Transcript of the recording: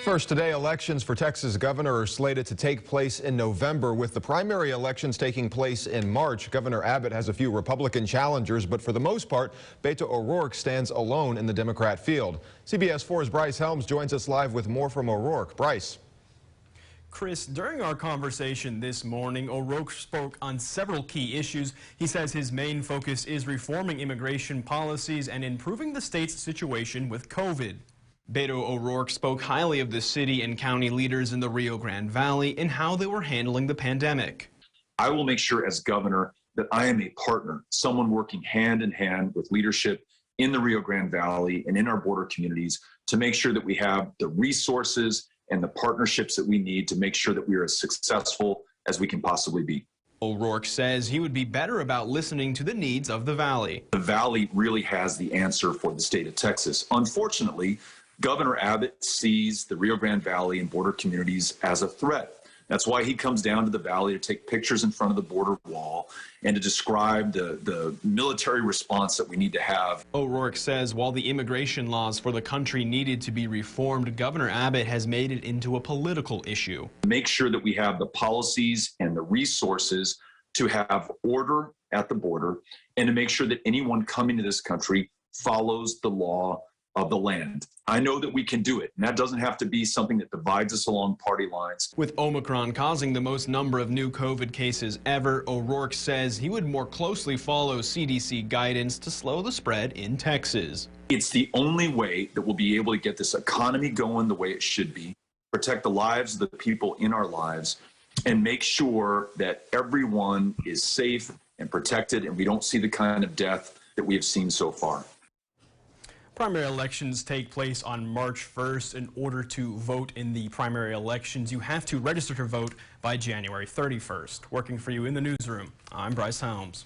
First today, elections for Texas governor are slated to take place in November. With the primary elections taking place in March, Governor Abbott has a few Republican challengers, but for the most part, Beto O'Rourke stands alone in the Democrat field. CBS 4's Bryce Helms joins us live with more from O'Rourke. Bryce. Chris, during our conversation this morning, O'Rourke spoke on several key issues. He says his main focus is reforming immigration policies and improving the state's situation with COVID. Beto O'Rourke spoke highly of the city and county leaders in the Rio Grande Valley and how they were handling the pandemic. I will make sure as governor that I am a partner, someone working hand in hand with leadership in the Rio Grande Valley and in our border communities to make sure that we have the resources and the partnerships that we need to make sure that we are as successful as we can possibly be. O'Rourke says he would be better about listening to the needs of the Valley. The Valley really has the answer for the state of Texas. Unfortunately, Governor Abbott sees the Rio Grande Valley and border communities as a threat. That's why he comes down to the Valley to take pictures in front of the border wall and to describe the military response that we need to have. O'Rourke says while the immigration laws for the country needed to be reformed, Governor Abbott has made it into a political issue. Make sure that we have the policies and the resources to have order at the border and to make sure that anyone coming to this country follows the law of the land. I know that we can do it, and that doesn't have to be something that divides us along party lines. With Omicron causing the most number of new COVID cases ever, O'Rourke says he would more closely follow CDC guidance to slow the spread in Texas. It's the only way that we'll be able to get this economy going the way it should be, protect the lives of the people in our lives, and make sure that everyone is safe and protected and we don't see the kind of death that we have seen so far. Primary elections take place on March 1st. In order to vote in the primary elections, you have to register to vote by January 31st. Working for you in the newsroom, I'm Bryce Helms.